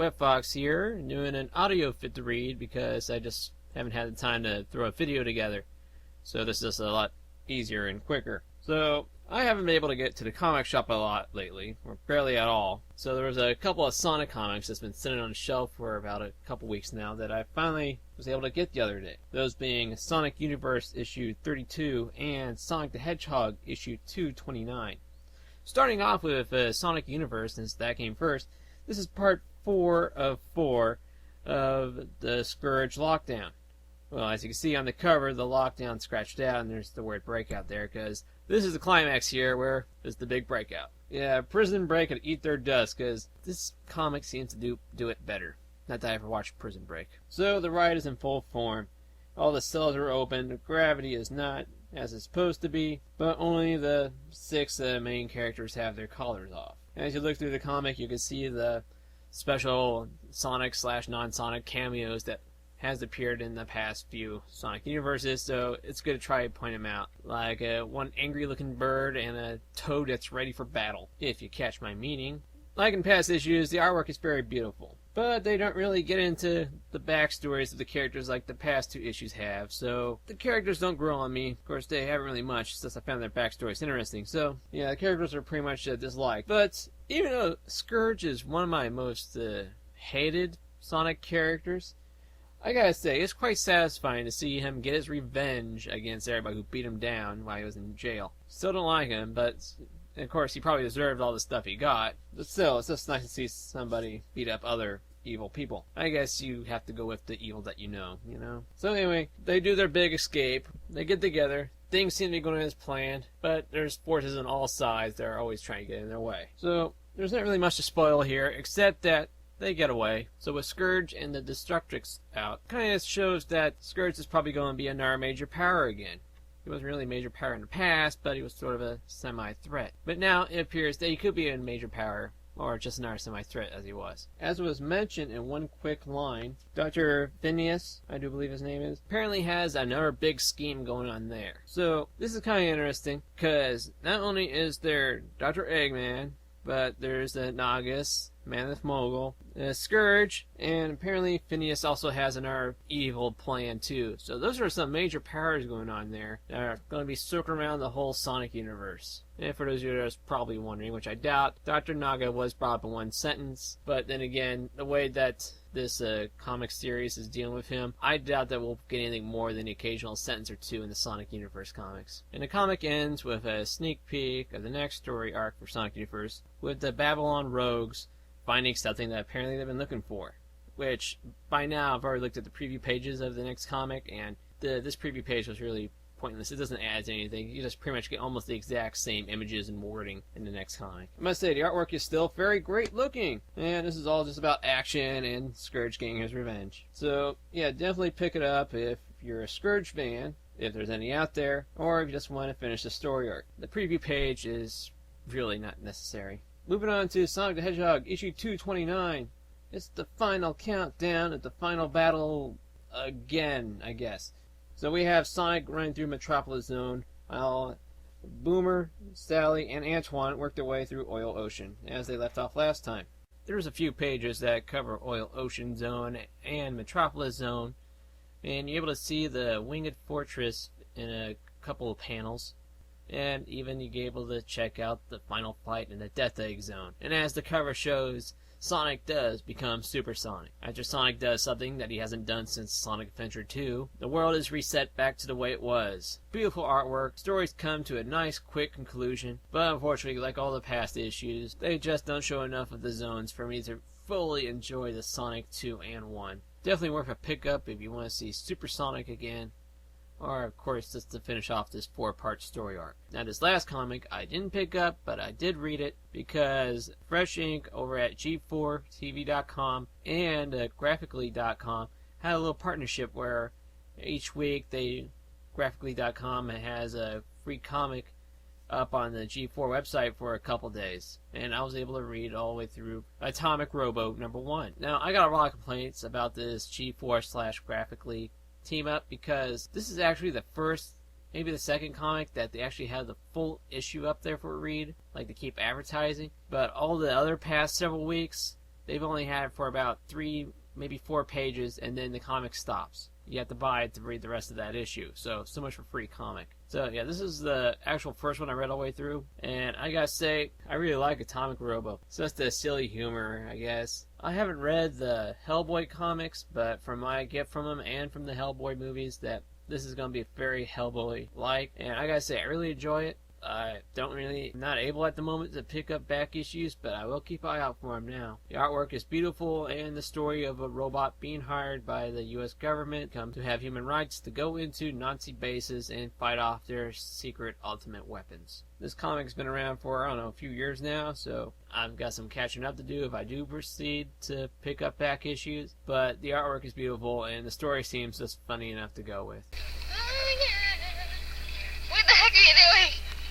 Wet Fox here, doing an audio fit to read because I just haven't had the time to throw a video together. So this is a lot easier and quicker. So I haven't been able to get to the comic shop a lot lately, or barely at all. So there was a couple of Sonic comics that's been sitting on the shelf for about a couple weeks now that I finally was able to get the other day. Those being Sonic Universe issue 32 and Sonic the Hedgehog issue 229. Starting off with Sonic Universe, since that came first, this is part 4 of 4 of the Scourge lockdown. Well, as you can see on the cover, the lockdown scratched out, and there's the word breakout there, because this is the climax here, where there's the big breakout. Yeah, Prison Break could eat their dust, because this comic seems to do it better. Not that I ever watched Prison Break. So the riot is in full form. All the cells are open, gravity is not as it's supposed to be, but only the 6 main characters have their collars off. As you look through the comic, you can see the special Sonic/non-Sonic cameos that has appeared in the past few Sonic universes, so it's good to try to point them out. Like one angry-looking bird and a toad that's ready for battle, if you catch my meaning. Like in past issues, the artwork is very beautiful, but they don't really get into the backstories of the characters like the past 2 issues have, so the characters don't grow on me. Of course, they haven't really much since I found their backstories interesting, so yeah, the characters are pretty much disliked. But even though Scourge is one of my most hated Sonic characters, I gotta say, it's quite satisfying to see him get his revenge against everybody who beat him down while he was in jail. Still don't like him, but of course he probably deserved all the stuff he got. But still, it's just nice to see somebody beat up other evil people. I guess you have to go with the evil that you know? So anyway, they do their big escape. They get together. Things seem to be going as planned, but there's forces on all sides that are always trying to get in their way. So there's not really much to spoil here, except that they get away. So with Scourge and the Destructrix out, kind of shows that Scourge is probably going to be another major power again. He wasn't really a major power in the past, but he was sort of a semi-threat. But now it appears that he could be a major power, or just another semi-threat as he was. As was mentioned in one quick line, Dr. Phineas, I do believe his name is, apparently has another big scheme going on there. So this is kind of interesting, because not only is there Dr. Eggman, but there's the Nagus, Mammoth Mogul, Scourge, and apparently Phineas also has another evil plan too. So those are some major powers going on there that are going to be circling around the whole Sonic universe. And for those of you that are probably wondering, which I doubt, Dr. Naga was brought up in one sentence, but then again, the way that this comic series is dealing with him, I doubt that we'll get anything more than the occasional sentence or 2 in the Sonic Universe comics. And the comic ends with a sneak peek of the next story arc for Sonic Universe, with the Babylon Rogues finding something that apparently they've been looking for. Which, by now, I've already looked at the preview pages of the next comic, and this preview page was really pointless. It doesn't add to anything. You just pretty much get almost the exact same images and wording in the next comic. I must say, the artwork is still very great looking, and this is all just about action and Scourge getting his revenge. So, yeah, definitely pick it up if you're a Scourge fan, if there's any out there, or if you just want to finish the story arc. The preview page is really not necessary. Moving on to Sonic the Hedgehog, issue 229. It's the final countdown at the final battle again, I guess. So we have Sonic running through Metropolis Zone, while Boomer, Sally, and Antoine work their way through Oil Ocean, as they left off last time. There's a few pages that cover Oil Ocean Zone and Metropolis Zone, and you're able to see the Winged Fortress in a couple of panels. And even you're able to check out the final fight in the Death Egg Zone. And as the cover shows, Sonic does become Super Sonic. After Sonic does something that he hasn't done since Sonic Adventure 2, the world is reset back to the way it was. Beautiful artwork, stories come to a nice quick conclusion, but unfortunately, like all the past issues, they just don't show enough of the zones for me to fully enjoy the Sonic 2 and 1. Definitely worth a pickup if you want to see Super Sonic again, or of course just to finish off this 4-part story arc. Now this last comic I didn't pick up, but I did read it because Fresh Ink over at G4TV.com and Graphically.com had a little partnership where each week Graphically.com has a free comic up on the G4 website for a couple days, and I was able to read all the way through Atomic Robo #1. Now I got a lot of complaints about this G4/Graphically team up because this is actually the first, maybe the second comic that they actually have the full issue up there for a read, like they keep advertising. But all the other past several weeks, they've only had it for about 3, maybe 4 pages, and then the comic stops. You have to buy it to read the rest of that issue. So much for free comic. So yeah, this is the actual first one I read all the way through, and I gotta say, I really like Atomic Robo. It's just the silly humor, I guess. I haven't read the Hellboy comics, but from what I get from them and from the Hellboy movies, that this is gonna be very Hellboy-like, and I gotta say, I really enjoy it. I'm not able at the moment to pick up back issues, but I will keep an eye out for them now. The artwork is beautiful, and the story of a robot being hired by the U.S. government come to have human rights to go into Nazi bases and fight off their secret ultimate weapons. This comic's been around for, I don't know, a few years now, so I've got some catching up to do if I do proceed to pick up back issues, but the artwork is beautiful, and the story seems just funny enough to go with.